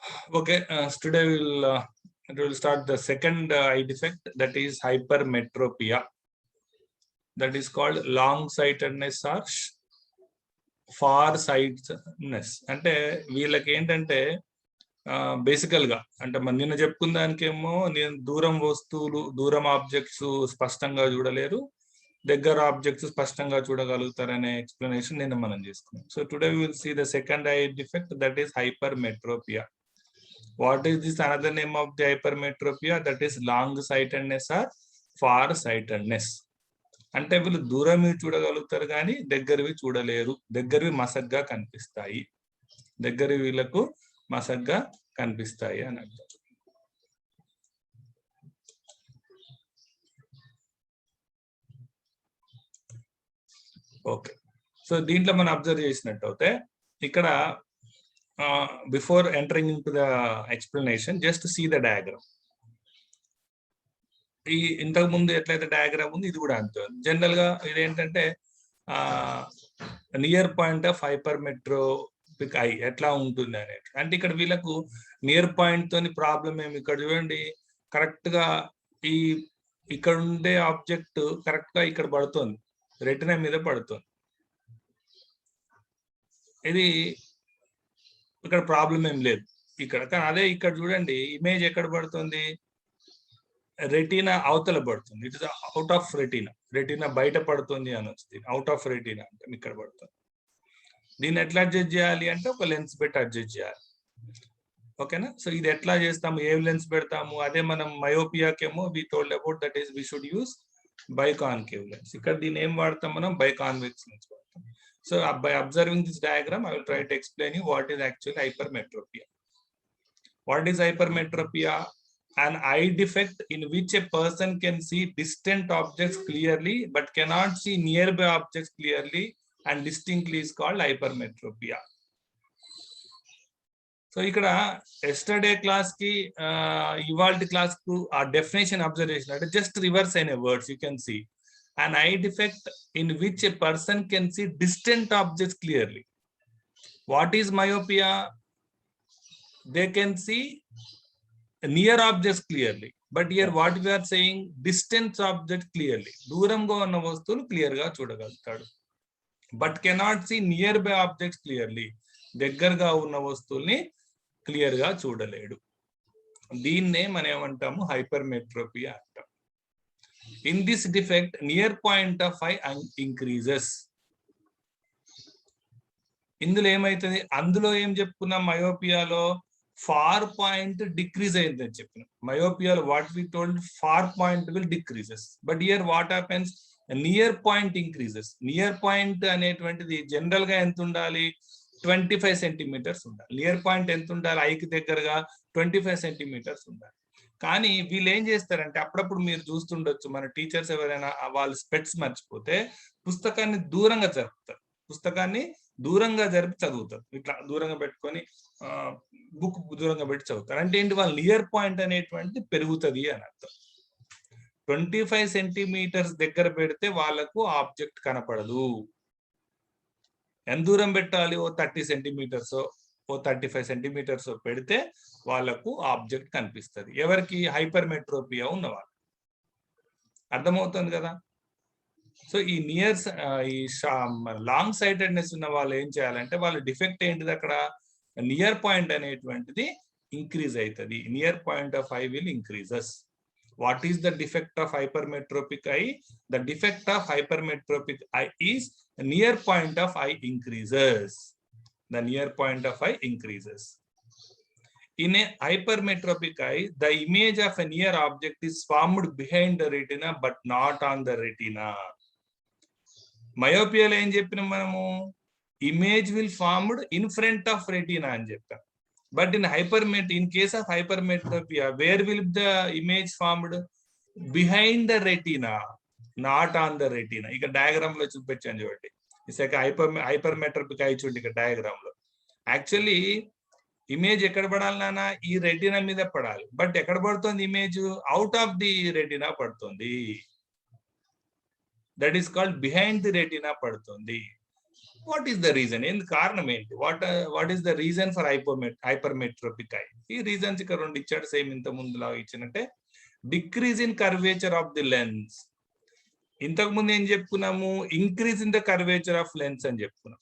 Okay, today we'll start the second eye defect, that is hypermetropia. That is called long-sightedness or far-sightedness. అంటే వీళ్ళకి ఏంటంటే బేసికల్ గా అంటే నిన్న చెప్పుకున్న దానికేమో నేను దూరం వస్తువులు దూరం ఆబ్జెక్ట్స్ స్పష్టంగా చూడలేరు, దగ్గర ఆబ్జెక్ట్స్ స్పష్టంగా చూడగలుగుతారనే ఎక్స్ప్లెనేషన్ నిన్న మనం చేసుకున్నాం. So today we will see the second eye defect, that is hypermetropia. What is this another name of the hypermetropia? That is long sightedness or far sightedness. అంటే వీళ్ళు దూరం చూడగలుగుతారు కానీ దగ్గరవి చూడలేరు, దగ్గరవి మసగ్గా కనిపిస్తాయి, దగ్గరవి వీళ్ళకు మసగ్గా కనిపిస్తాయి అని అర్థం. ఓకే, సో దీంట్లో మనం అబ్జర్వ్ చేసినట్టు అయితే ఇక్కడ before entering into the explanation, just see the diagram. ఈ ఇంతకు ముందు ఎట్లయితే డయాగ్రామ్ ఉంది ఇది కూడా అంతే. జనరల్ గా ఇదేంటంటే near point of hypermetropic I ఎట్లా ఉంటుంది అనేది. అంటే ఇక్కడ వీళ్ళకు నియర్ పాయింట్ తోని ప్రాబ్లం ఏమి, ఇక్కడ చూడండి కరెక్ట్ గా ఈ ఇక్కడ ఉండే ఆబ్జెక్ట్ కరెక్ట్ గా ఇక్కడ పడుతుంది, రెటినా మీద పడుతుంది. ఇది ఇక్కడ ప్రాబ్లం ఏం లేదు ఇక్కడ. కానీ అదే ఇక్కడ చూడండి ఇమేజ్ ఎక్కడ పడుతుంది, రెటీనా అవతల పడుతుంది. It is out of retina, retina బయట పడుతుంది అని వస్తుంది. అవుట్ ఆఫ్ రెటీనా అంటే ఇక్కడ పడుతుంది. దీన్ని ఎట్లా అడ్జస్ట్ చేయాలి అంటే ఒక లెన్స్ పెట్టి అడ్జస్ట్ చేయాలి. ఓకేనా? సో ఇది ఎట్లా చేస్తాము, ఏ లెన్స్ పెడతాము, అదే మనం మయోపియాకేమో we told about that is we should use biconcave lens. ఇక్కడ దీన్ని ఏం వాడతాం మనం, బైకాన్వెక్స్ లెన్స్ వాడతాం. So by observing this diagram, I will try to explain you what is actually hypermetropia. What is hypermetropia? An eye defect in which a person can see distant objects clearly but cannot see nearby objects clearly and distinctly is called hypermetropia. So ఇక్కడ yesterday class ki ivalti class ku a definition observation ante just reverse అయిన words you can see. An eye defect in which a person can see distant objects clearly. What is myopia? They can see near objects clearly, but here what we are saying, distant objects clearly. దూరంగా ఉన్న వస్తువులు clear గా చూడగలుగుతాడు, but cannot see nearby objects clearly. దగ్గరగా ఉన్న వస్తువుల్ని clear గా చూడలేడు. దీన్నే మనం ఏమంటాము, హైపర్మెట్రోపియా అంటాం. In this defect, near point of eye increases. ఇందులో ఏమైతుంది, అందులో ఏం చెప్పుకున్నాం, మయోపియాలో ఫార్ పాయింట్ డిక్రీజ్ అయిందని చెప్పినాం. మయోపియాలో what we told, far point will decreases, but here what happens, near point increases. Near point అనేటువంటిది జనరల్ గా ఎంత ఉండాలి, 25 సెంటీమీటర్స్ ఉండాలి. నియర్ పాయింట్ ఎంత ఉండాలి, ఐకి దగ్గరగా 25 సెంటీమీటర్స్ ఉండాలి. కానీ వీళ్ళు ఏం చేస్తారంటే, అప్పుడప్పుడు మీరు చూస్తుండొచ్చు, మన టీచర్స్ ఎవరైనా వాళ్ళు స్పెట్స్ మర్చిపోతే పుస్తకాన్ని దూరంగా జరుపుతారు, పుస్తకాన్ని దూరంగా జరిపి చదువుతారు. ఇట్లా దూరంగా పెట్టుకొని బుక్ దూరంగా పెట్టి చదువుతారు. అంటే ఏంటి, వాళ్ళ నియర్ పాయింట్ అనేటువంటి పెరుగుతుంది అని అర్థం. 25 సెంటీమీటర్స్ దగ్గర పెడితే వాళ్ళకు ఆబ్జెక్ట్ కనపడదు. ఎంత దూరం పెట్టాలి, ఓ 30 సెంటీమీటర్స్ ఓ 35 సెంటీమీటర్స్ పెడితే వాళ్ళకు ఆబ్జెక్ట్ కనిపిస్తుంది. ఎవరికి, హైపర్మెట్రోపియా ఉన్నవాళ్ళు. అర్థమవుతుంది కదా? సో ఈ ఈ లాంగ్ సైటెడ్నెస్ ఉన్న వాళ్ళు ఏం చేయాలంటే, వాళ్ళ డిఫెక్ట్ ఏంటిది, అక్కడ నియర్ పాయింట్ అనేటువంటిది ఇంక్రీజ్ అవుతుంది. Near point of eye will increases. What is the defect of hypermetropic eye? The defect of hypermetropic eye is near point of eye increases. The near point of eye increases. In a hypermetropic eye, the image of a near object is formed behind the retina but not on the retina. Myopia lo em cheppinam manamu, image will formed in front of retina అని చెప్పాం. But in case of hypermetropia, where will the image formed? Behind the retina, not on the retina. ఇక diagram లో చూపించాను చూడండి. హైపర్మెట్రోపిక్ I చూడండి ఇక్కడ diagram లో. Actually image ఎక్కడ పడాలి నాన్న, ఈ రెటీనా మీద పడాలి. బట్ ఎక్కడ పడుతుంది image, out of the retina పడుతుంది. That is called behind the retina పడుతుంది. What is the reason? ఎందుకు కారణం ఏంటి? What is the reason for hypermetropic eye? ఈ రీజన్స్ ఇక్కడ రెండు ఇచ్చాడు, సేమ్ ఇంత ముందులాగా ఇచ్చినట్టే. Decrease in curvature of the lens. ఇంతకు ముందు ఏం చెప్పుకున్నాము? Increase in the curvature of lens అని చెప్పుకున్నాం.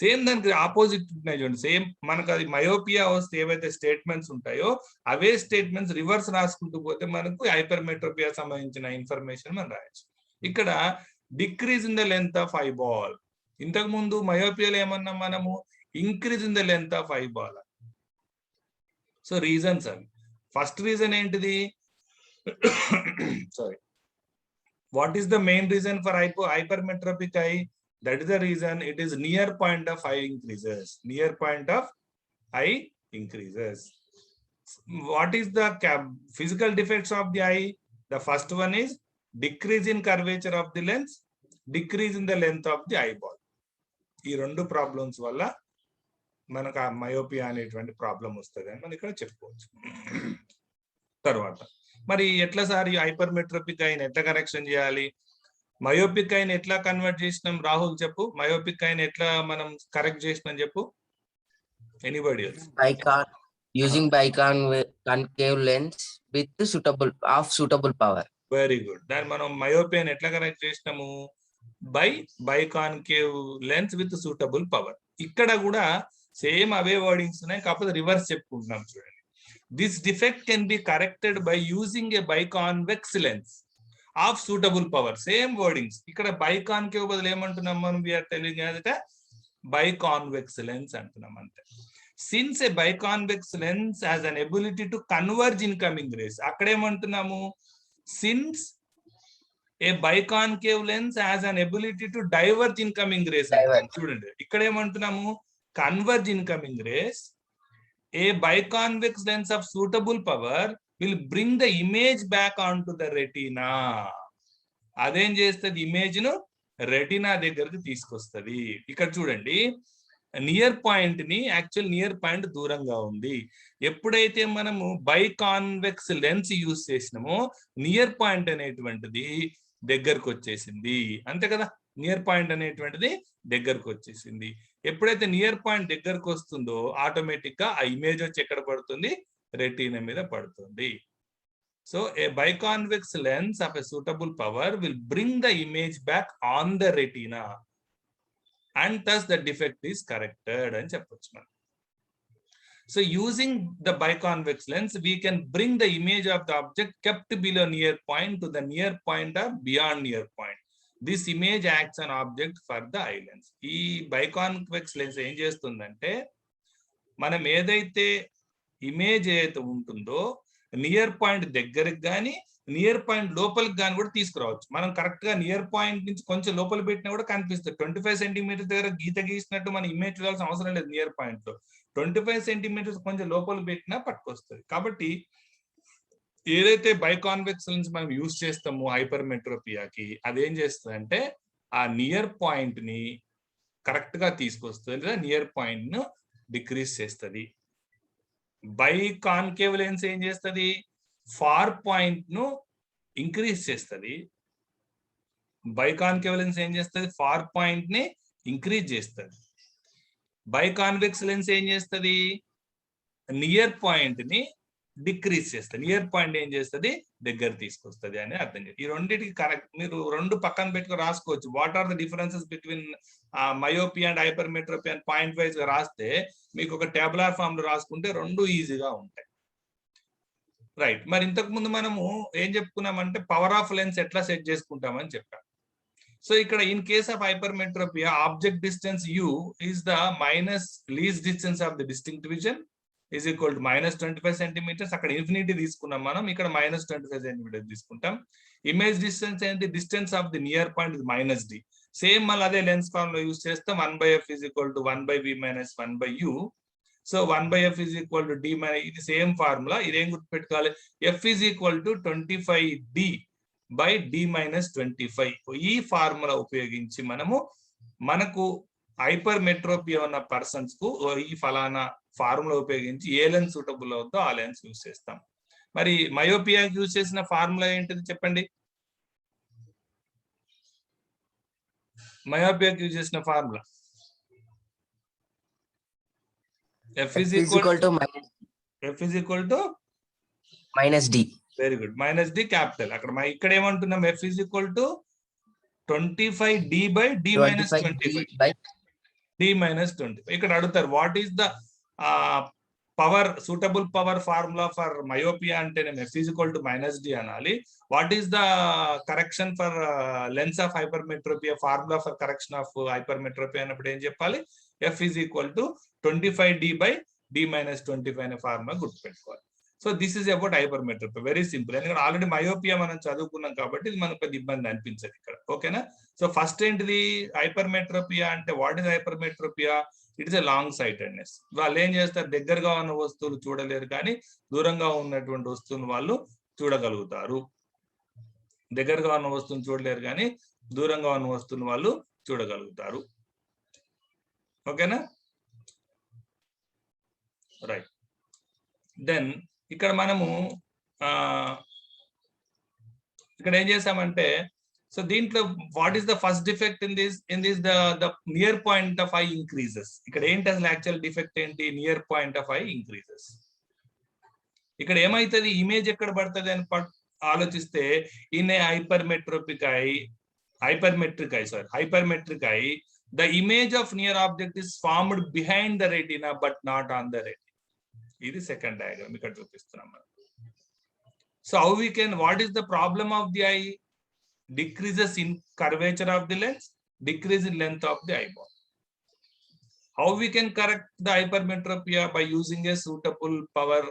సేమ్ దానికి ఆపోజిట్ ఉన్నాయి చూడండి. సేమ్ మనకు అది మయోపియా వస్తే ఏవైతే స్టేట్మెంట్స్ ఉంటాయో అవే స్టేట్మెంట్స్ రివర్స్ రాసుకుంటూ పోతే మనకు హైపర్మెట్రోపియా సంబంధించిన ఇన్ఫర్మేషన్ మనం రాయొచ్చు. ఇక్కడ decrease in the length of eyeball. ఇంతకు ముందు మయోపియాలో ఏమన్నాం మనము? Increase in the length of eyeball. So reasons అవి. ఫస్ట్ రీజన్ ఏంటిది? Sorry, what is the main reason for hypermetropic eye? That is the reason it is near point of eye increases. Near point of eye increases. What is the physical defects of the eye? The first one is decrease in curvature of the lens, decrease in the length of the eyeball. ఈ రెండు problems వల్ల మనకు ఆ myopia అనేటువంటి problem వస్తుంది అని మనం ఇక్కడ చెప్పుకోవచ్చు. తర్వాత మరి ఎట్లా సార్ ఈ హైపర్మెట్రోపిక్ ఐని ఎట్లా కరెక్షన్ చేయాలి? మయోపిక్ ఐని ఎట్లా కన్వర్ట్ చేసినాం? రాహుల్ చెప్పు. మయోపిక్ ఐని ఎట్లా మనం కరెక్ట్ చేసినాం చెప్పు. Anybody else? Using biconcave lens with suitable power. Very good. దాన్ని మనం మయోపియాని ఎట్లా కరెక్ట్ చేసినాము? Biconcave lens with suitable power. ఇక్కడ కూడా సేమ్ అవే వర్డింగ్స్ ఉన్నాయి, కాకపోతే రివర్స్ చెప్పుకుంటున్నాం చూడండి. This defect can be corrected by using a biconvex lens of suitable power. Same wordings. ఇక్కడ biconcave బదులు ఏమంటున్నాం మనం? We are telling that biconvex lens అంటున్నాం అంతే. Since a biconvex lens has an ability to converge incoming rays. అక్కడ ఏమంటున్నాము? Since a biconcave lens has an ability to diverge incoming rays. చూడండి ఇక్కడ ఏమంటున్నాము? Converge incoming rays. A biconvex lens of suitable power will bring the image back onto the retina. అదేం చేస్తుంది? Image ను retina దగ్గరకు తీసుకొస్తుంది. ఇక్కడ చూడండి, నియర్ పాయింట్ ని, యాక్చువల్ నియర్ పాయింట్ దూరంగా ఉంది. ఎప్పుడైతే మనము బైకాన్వెక్స్ లెన్స్ యూజ్ చేసినామో నియర్ పాయింట్ అనేటువంటిది దగ్గరకు వచ్చేసింది. అంతే కదా? నియర్ పాయింట్ అనేటువంటిది దగ్గరకు వచ్చేసింది. ఎప్పుడైతే నియర్ పాయింట్ దగ్గరకు వస్తుందో ఆటోమేటిక్ గా ఆ ఇమేజ్ వచ్చి ఎక్కడ పడుతుంది? రెటీనా మీద పడుతుంది. So A biconvex lens of a suitable power will bring the image back on the retina and thus the defect is corrected అని చెప్పొచ్చు మనం. So using the biconvex lens we can bring the image of the object kept below near point to the near point or beyond near point. This image acts an object for the eye lens. ఈ biconvex lens ఏం చేస్తుందంటే మనం ఏదైతే image ఏదైతే ఉంటుందో near point దగ్గరికి కానీ near point లోపలికి కానీ కూడా తీసుకురావచ్చు. మనం కరెక్ట్ గా నియర్ పాయింట్ నుంచి కొంచెం లోపల పెట్టినా కూడా కనిపిస్తుంది. 25 సెంటీమీటర్ దగ్గర గీత గీసినట్టు మనం ఇమేజ్ చూడాల్సిన అవసరం లేదు. నియర్ పాయింట్ లో 25 సెంటీమీటర్స్ కొంచెం లోపల పెట్టినా పట్టుకొస్తుంది. కాబట్టి ఏదైతే బైకాన్వెక్స్ లెన్స్ మనం యూజ్ చేస్తామో హైపర్మెట్రోపియాకి, అదేం చేస్తుంది అంటే ఆ నియర్ పాయింట్ ని కరెక్ట్ గా తీసుకొస్తుంది, లేదా నియర్ పాయింట్ ను డిక్రీజ్ చేస్తుంది. బైకాన్కేవ్ లెన్స్ ఏం చేస్తుంది? ఫార్ పాయింట్ ను ఇంక్రీజ్ చేస్తుంది. బైకాన్కేవ్ లెన్స్ ఏం చేస్తుంది? ఫార్ పాయింట్ ని ఇంక్రీజ్ చేస్తుంది. బైకాన్వెక్స్ లెన్స్ ఏం చేస్తుంది? నియర్ పాయింట్ ని డిక్రీజ్ చేస్తుంది. నియర్ పాయింట్ ఏం చేస్తుంది? దగ్గర తీసుకొస్తుంది అని అర్థం చేయాలి. ఈ రెండింటికి కరెక్ట్ మీరు రెండు పక్కన పెట్టుకుని రాసుకోవచ్చు. What are the differences between myopia and hypermetropia point wise గా రాస్తే మీకు ఒక టేబులర్ ఫామ్ లో రాసుకుంటే రెండు ఈజీగా ఉంటాయి. రైట్. మరి ఇంతకు ముందు మనము ఏం చెప్పుకున్నామంటే పవర్ ఆఫ్ లెన్స్ ఎట్లా సెట్ చేసుకుంటామని చెప్పాం. సో ఇక్కడ in case of hypermetropia object distance u is the minus least distance of the distinct vision is equal to minus 25 centimeters. అక్కడ ఇన్ఫినిటీ తీసుకున్నాం మనం, ఇక్కడ minus 25 centimeters తీసుకుంటాం. ఇమేజ్ డిస్టెన్స్ ఏంటి? Distance of the near point is minus D. Same మళ్ళీ అదే lens form లో use చేస్తాం. 1/f is equal to 1/v minus 1/u. So 1/f is equal to d minus, ఇది సేమ్ ఫార్ములా. ఇదేం గుర్తుపెట్టుకోవాలి? f is equal to 25d by d minus 25. ఈ formula ఉపయోగించి మనకు హైపర్మెట్రోపియా ఉన్న పర్సన్స్ కు ఈ ఫలానా ఫార్ములా ఉపయోగించి ఏ లెన్స్ సూటబుల్ అవుతుందో ఆ లెన్స్ యూజ్ చేస్తాం. మరి మయోపియా యూజ్ చేసిన ఫార్ములా ఏంటిది చెప్పండి? మయోపియాకి యూజ్ చేసిన formula F is F is equal to minus D. Very good minus D capital. అక్కడ ఇక్కడ ఏమంటున్నాం, F is equal to 25D by D minus 25. D minus 25. ఇక్కడ అడుగుతారు what is the power suitable power formula for myopia అంటే నేను F is equal to minus D అనాలి. What is the correction for lens of hypermetropia formula for correction of hypermetropia అన్నప్పుడు ఏం చెప్పాలి, F is equal to 25D by D minus 25 అనే formula గుర్తుపెట్టుకోవాలి. So this is about hypermetropia, very simple. ఎందుకంటే already myopia మనం చదువుకున్నాం కాబట్టి ఇది మనకు పెద్ద ఇబ్బంది అనిపించదు ఇక్కడ. ఓకేనా? సో ఫస్ట్ ఏంటిది హైపర్మెట్రోపియా అంటే, what is hypermetropia? It is a long sightedness. వాళ్ళు ఏం చేస్తారు, దగ్గరగా ఉన్న వస్తువులు చూడలేరు కానీ దూరంగా ఉన్నటువంటి వస్తువులు వాళ్ళు చూడగలుగుతారు. దగ్గరగా ఉన్న వస్తువులు చూడలేరు కానీ దూరంగా ఉన్న వస్తువులు వాళ్ళు చూడగలుగుతారు. ఓకేనా? రైట్. దెన్ ఇక్కడ మనము ఇక్కడ ఏం చేసామంటే, సో దీంట్లో what is the first defect in this the near point of eye increases. ఇక్కడ ఏంటి అసలు యాక్చువల్ డిఫెక్ట్ ఏంటి, near point of eye increases. ఇక్కడ ఏమైతుంది, ఇమేజ్ ఎక్కడ పడుతుంది అని ఆలోచిస్తే, in a hypermetric eye the image of near object is formed behind the retina but not on the retina. ఇది సెకండ్ డయాగ్రామ్ ఇక్కడ చూపిస్తున్నాం మనం. So how we can, what is the problem of the eye? Decreases in curvature of the lens, decrease in length of the eyeball. How we can correct the hypermetropia? By using a suitable power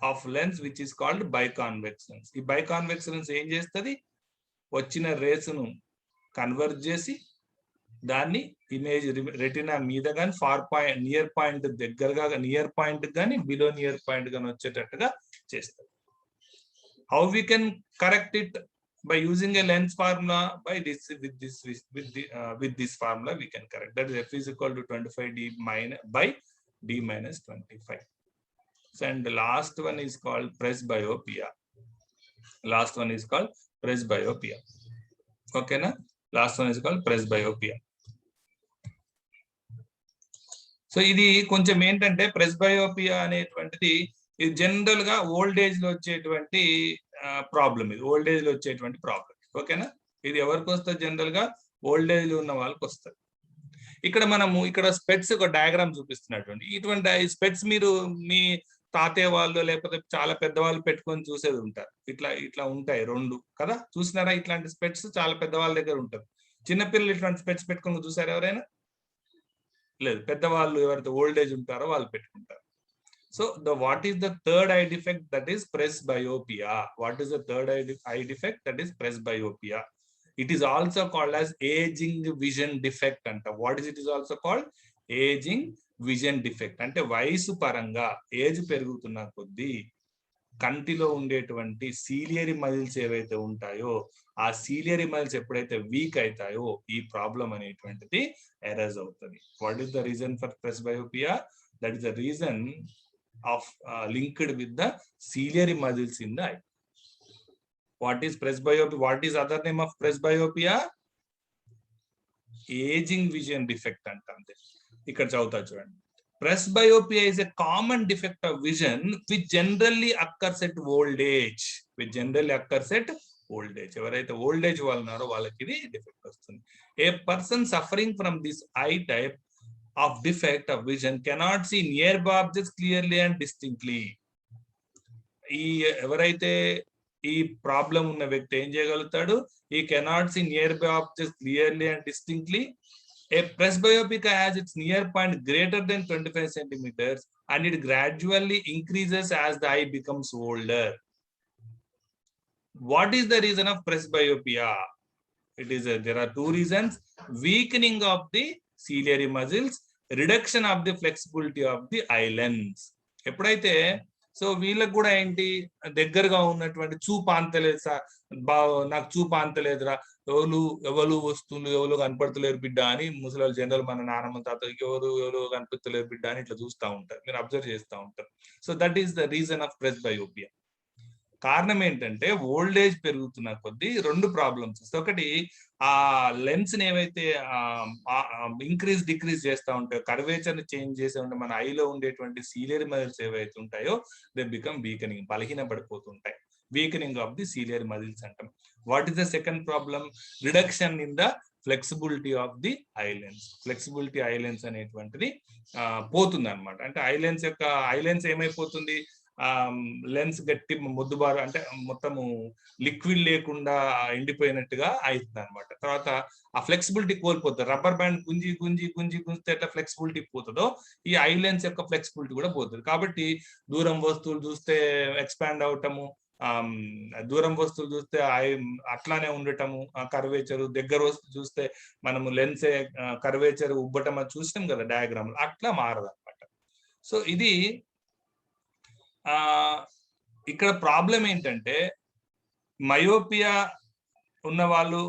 of lens which is called biconvex lens. ఈ biconvex lens ఏం చేస్తుంది, వచ్చిన race ను convert చేసి దాన్ని image retina మీద కానీ near point దగ్గరగా నియర్ పాయింట్ కానీ బిలో నియర్ పాయింట్ కానీ వచ్చేటట్టుగా చేస్తారు. How we can correct it? By using a lens formula. By this with this formula we can correct. That is F is equal to 25D by D minus 25. So, and the last one is called presbyopia. Okay na? Last one is called presbyopia. So ఇది కొంచెం ఏంటంటే, presbyopia అనేటువంటిది ఇది general గా old age లో వచ్చేటువంటి problem. ఇది old age లో వచ్చేటువంటి ప్రాబ్లం. ఓకేనా? ఇది ఎవరికి వస్తుంది, జనరల్ గా ఓల్డ్ ఏజ్ లో ఉన్న వాళ్ళకి వస్తుంది. ఇక్కడ మనము ఇక్కడ స్పెట్స్ ఒక డయాగ్రామ్ చూపిస్తున్నటువంటి ఇటువంటి స్పెట్స్ మీరు మీ తాతయ్య వాళ్ళు లేకపోతే చాలా పెద్దవాళ్ళు పెట్టుకొని చూసేది ఉంటారు. ఇట్లా ఉంటాయి రెండు కదా, చూసినారా? ఇట్లాంటి స్పెట్స్ చాలా పెద్దవాళ్ళ దగ్గర ఉంటారు. చిన్నపిల్లలు ఇట్లాంటి స్పెట్స్ పెట్టుకొని చూసారు ఎవరైనా? లేదు, పెద్దవాళ్ళు ఎవరైతే ఓల్డ్ ఏజ్ ఉంటారో వాళ్ళు పెట్టుకుంటారు. So what is the third eye defect? That is presbyopia. What is the third eye defect? That is presbyopia. It is also called as aging vision defect అంట. What is it is also called? Aging vision defect. అంటే వయసు పరంగా age పెరుగుతున్న కొద్దీ కంటిలో ఉండేటువంటి ciliary muscles ఏవైతే ఉంటాయో ఆ సీలియరీ మజిల్స్ ఎప్పుడైతే వీక్ అవుతాయో ఈ ప్రాబ్లం అనేటువంటిది ఎరైజ్ అవుతుంది. What is the reason for presbyopia? That is the reason of linked with the ciliary muscles in the I. What is presbyopia? What is other name of presbyopia? Ageing vision defect అంతే. ఇక్కడ చదువుతా చూడండి. Presbyopia is a common defect of vision which generally occurs at old age. ఎవరైతే old age వాళ్ళు ఉన్నారో వాళ్ళకి ఇది defect వస్తుంది. A person suffering from this eye type of defect of vision cannot see near by objects clearly and distinctly. ఎవరైతే ఈ problem ఉన్న వ్యక్తి ఏం చేయగలుగుతాడు? ఈ cannot see near by objects clearly and distinctly. A presbyopica has its near point greater than 25 centimeters and it gradually increases as the eye becomes older. What is the reason of presbyopia? There are two reasons: weakening of the ciliary muscles, reduction of the flexibility of the eye lens. ఎప్పుడైతే so వీళ్ళకి కూడా ఏంటి, దగ్గరగా ఉన్నటువంటి చూపు అంతలేదు sir, నాకు చూపు అంతలేదురా, ఎవరు వస్తువులు ఎవరు కనపడతలేరు బిడ్డ అని ముసలి జనరల్ మన నాన్నమ్మ తాతకి ఎవరు కనిపించలేరు బిడ్డ అని ఇట్లా చూస్తూ ఉంటారు, మీరు అబ్జర్వ్ చేస్తూ ఉంటారు. So that is the reason of presbyopia. కారణం ఏంటంటే ఓల్డేజ్ పెరుగుతున్న కొద్దీ రెండు ప్రాబ్లమ్స్ వస్తాయి. ఒకటి ఆ లెన్స్ ఏవైతే ఇంక్రీజ్ డిక్రీజ్ చేస్తూ ఉంటాయో, కర్వేచర్ ని చేంజ్ చేసే ఉంటే మన ఐలో ఉండేటువంటి సీలియర్ మజిల్స్ ఏవైతే ఉంటాయో దే బికమ్ వీకనింగ్, బలహీన పడిపోతుంటాయి. వీకనింగ్ ఆఫ్ ది సీలియర్ మజిల్స్ అంటాం. What is the second problem? Reduction in the flexibility of the eye lens. Flexibility eye lens అనేటువంటిది పోతుంది అనమాట. అంటే ఐలెన్స్ ఏమైపోతుంది? లెన్స్ గట్టి మొద్దుబారు, అంటే మొత్తము లిక్విడ్ లేకుండా ఎండిపోయినట్టుగా అవుతుంది అనమాట. తర్వాత ఆ ఫ్లెక్సిబిలిటీ కోల్పోతుంది. రబ్బర్ బ్యాండ్ గుంజితే ఎట్లా ఫ్లెక్సిబిలిటీ పోతుందో ఈ ఐలెన్స్ యొక్క ఫ్లెక్సిబిలిటీ కూడా పోతుంది. కాబట్టి దూరం వస్తువులు చూస్తే ఎక్స్పాండ్ అవటము, దూరం వస్తువులు చూస్తే అట్లానే ఉండటము, కర్వేచరు, దగ్గర వస్తువు చూస్తే మనము లెన్స్ కర్వేచర్ ఉబ్బటం చూసినాం కదా డయాగ్రామ్, అట్లా మారదు అనమాట. సో ఇది ఇక్కడ ప్రాబ్లం ఏంటంటే మయోపియా ఉన్న వాళ్ళు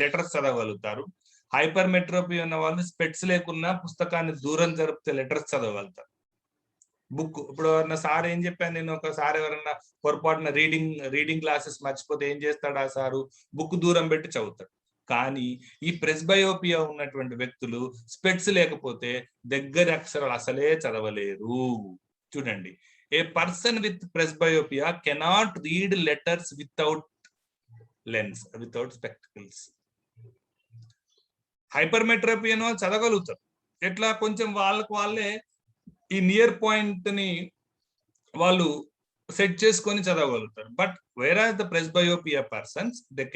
లెటర్స్ చదవగలుగుతారు. హైపర్ మెట్రోపియా ఉన్న వాళ్ళు స్పెట్స్ లేకున్నా పుస్తకాన్ని దూరం జరిపితే లెటర్స్ చదవగలుగుతారు. బుక్ ఇప్పుడు ఎవరన్నా సార్ ఏం చెప్పాను నేను, ఒకసారి ఎవరన్నా పొరపాటున రీడింగ్ క్లాసెస్ మర్చిపోతే ఏం చేస్తాడు ఆ సారు? బుక్ దూరం పెట్టి చదువుతాడు. కానీ ఈ ప్రెస్బయోపియా ఉన్నటువంటి వ్యక్తులు స్పెట్స్ లేకపోతే దగ్గర అక్షరాలు అసలే చదవలేరు. చూడండి, a person with presbyopia cannot read letters without lens, without spectacles. Hypermetropia చదవగలుగుతారు. ఎట్లా? కొంచెం వాళ్ళే ఈ నియర్ పాయింట్ ని వాళ్ళు సెట్ చేసుకొని చదవగలుగుతారు. But whereas the presbyopia persons, they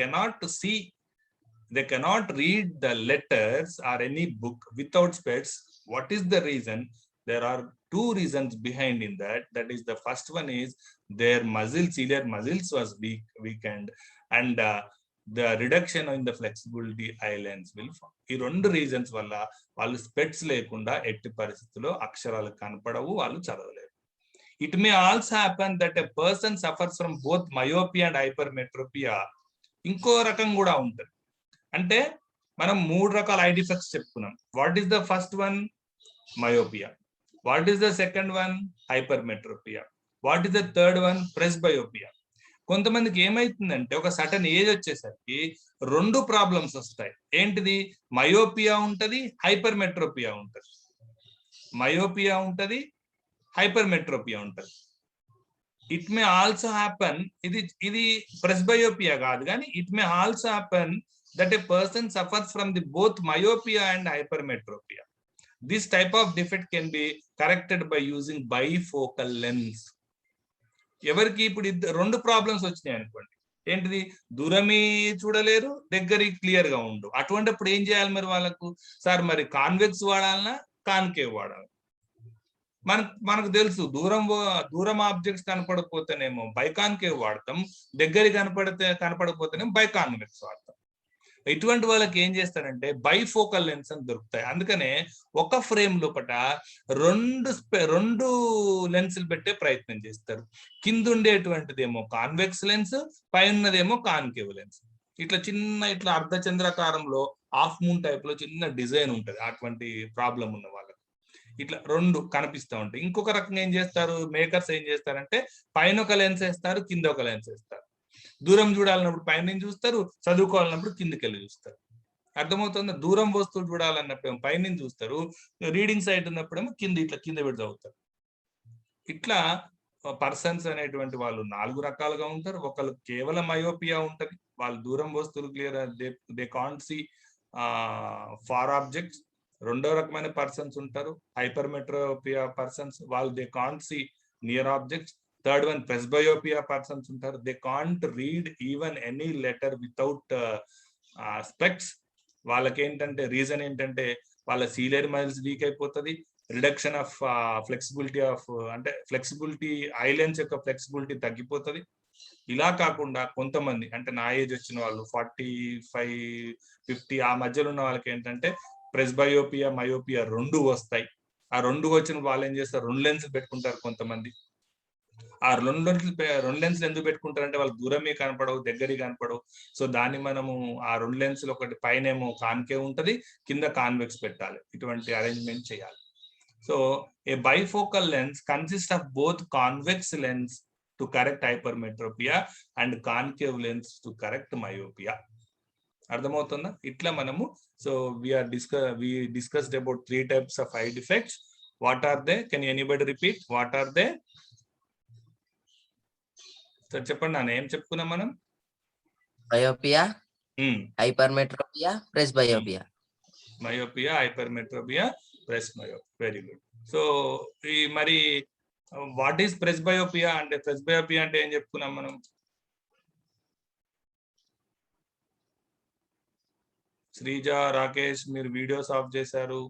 cannot read the letters or any book without specs. What is the reason? There are two reasons behind in that. That is, the first one is their ciliar muscles was weakened, and the reduction in the flexibility islands will form. ఈ రెండు reasons వల్ల వాళ్ళు స్పెట్స్ లేకుండా ఎట్టి పరిస్థితుల్లో అక్షరాలు కనపడవు, వాళ్ళు చదవలేరు. It may also happen that a person suffers from both myopia and hypermetropia. ఇంకో రకం కూడా ఉంటుంది. అంటే మనం 3 రకాల ఐ డిఫెక్ట్స్ చెప్పుకున్నాం. What is the first one? Myopia. What is the second one? Hypermetropia. What is the third one? Presbyopia. కొంతమందికి ఏమైతుందంటే ఒక సటన్ ఏజ్ వచ్చేసరికి 2 ప్రాబ్లమ్స్ వస్తాయి. ఏంటిది? మయోపియా ఉంటది, హైపర్ మెట్రోపియా ఉంటది. మయోపియా ఉంటది, హైపర్ మెట్రోపియా ఉంటది. ఇట్ మే ఆల్సో హ్యాపన్, ఇది ప్రెస్బయోపియా కాదు, కానీ it may also happen that a person suffers from the both myopia and hypermetropia. This type of defect can be corrected by using bifocal lens. ఎవరికి ఇప్పుడు 2 problems వచ్చినాయి అనుకోండి, ఏంటిది? దూరమే చూడలేరు, దగ్గరికి క్లియర్ గా ఉండు. అటువంటిప్పుడు ఏం చేయాలి మరి వాళ్ళకు? సార్ మరి కాన్వెక్స్ వాడాలనా, కాన్కేవ్ వాడాలి? మనకు తెలుసు, దూరం ఆబ్జెక్ట్స్ కనపడకపోతేనేమో బైకాన్కేవ్ వాడతాం, దగ్గరికి కనపడకపోతేనేమో బైకాన్వెక్స్ వాడతాం. ఇటువంటి వాళ్ళకి ఏం చేస్తారంటే బైఫోకల్ లెన్స్ అని దొరుకుతాయి. అందుకనే ఒక ఫ్రేమ్ లోపల 2 లెన్సులు పెట్టే ప్రయత్నం చేస్తారు. కింద ఉండేటువంటిదేమో కాన్వెక్స్ లెన్స్, పైనదేమో కాన్కేవ్ లెన్స్. ఇట్లా అర్ధచంద్రాకారంలో హాఫ్ మూన్ టైప్ లో చిన్న డిజైన్ ఉంటుంది. అటువంటి ప్రాబ్లం ఉన్న వాళ్ళకి ఇట్లా 2 కనిపిస్తూ ఉంటాయి. ఇంకొక రకంగా ఏం చేస్తారు మేకర్స్, ఏం చేస్తారంటే పైన ఒక లెన్స్ వేస్తారు, కింద ఒక లెన్స్ వేస్తారు. దూరం చూడాలన్నప్పుడు పైన చూస్తారు, చదువుకోవాలన్నప్పుడు కిందకి వెళ్ళి చూస్తారు. అర్థమవుతుందా? దూరం వస్తువులు చూడాలన్నప్పుడు పైన చూస్తారు, రీడింగ్ సైడ్ ఉన్నప్పుడేమో కింద పెట్టి చదువుతారు. ఇట్లా పర్సన్స్ అనేటువంటి వాళ్ళు 4 రకాలుగా ఉంటారు. ఒకళ్ళు కేవలం మయోపియా ఉంటది, వాళ్ళు దూరం వస్తువులు clear, they can't see far objects. రెండో రకమైన పర్సన్స్ ఉంటారు హైపర్ మెట్రోపియా పర్సన్స్, వాళ్ళు they can't see near objects. Third one presbyopia persons ఉంటారు, they can't read even any letter without specs. వాళ్ళకి ఏంటంటే రీజన్ ఏంటంటే వాళ్ళ సీలియర్ మజిల్స్ వీక్ అయిపోతుంది, రిడక్షన్ ఆఫ్ ఫ్లెక్సిబిలిటీ ఆఫ్, అంటే ఫ్లెక్సిబిలిటీ ఐలెన్స్ యొక్క ఫ్లెక్సిబిలిటీ తగ్గిపోతుంది. ఇలా కాకుండా కొంతమంది, అంటే నా ఏజ్ వచ్చిన వాళ్ళు 45-50 ఆ మధ్యలో ఉన్న వాళ్ళకి ఏంటంటే ప్రెస్బయోపియా మయోపియా 2 వస్తాయి. ఆ 2 వచ్చిన వాళ్ళు ఏం చేస్తారు, 2 లెన్స్ పెట్టుకుంటారు కొంతమంది. ఆ 2 లెన్స్లు ఎందుకు పెట్టుకుంటారంటే వాళ్ళకి దూరమే కనపడవు, దగ్గరికి కనపడవు. సో దాన్ని మనము ఆ 2 లెన్స్లు, ఒకటి పైన ఏమో కాన్కేవ్ ఉంటది, కింద కాన్వెక్స్ పెట్టాలి. ఇటువంటి అరేంజ్మెంట్ చేయాలి. So A bifocal lens consist of both convex lens to correct hypermetropia and concave lens to correct myopia. అర్థమవుతుందా? ఇట్లా మనము so we discussed about 3 types of eye defects. What are they? Can anybody repeat? What are they? Sir చెప్పండి నాన్న, ఏం చెప్పుకున్నాం మనం? myopia, hypermetropia, presbyopia. Myopia, hypermetropia, presbyopia. Very good. So ఈ మరి వాట్ ఈస్ presbyopia అంటే presbyopia అంటే ఏం చెప్పుకున్నాం మనం? శ్రీజ, రాకేష్ మీరు వీడియోస్ ఆఫ్ చేశారు.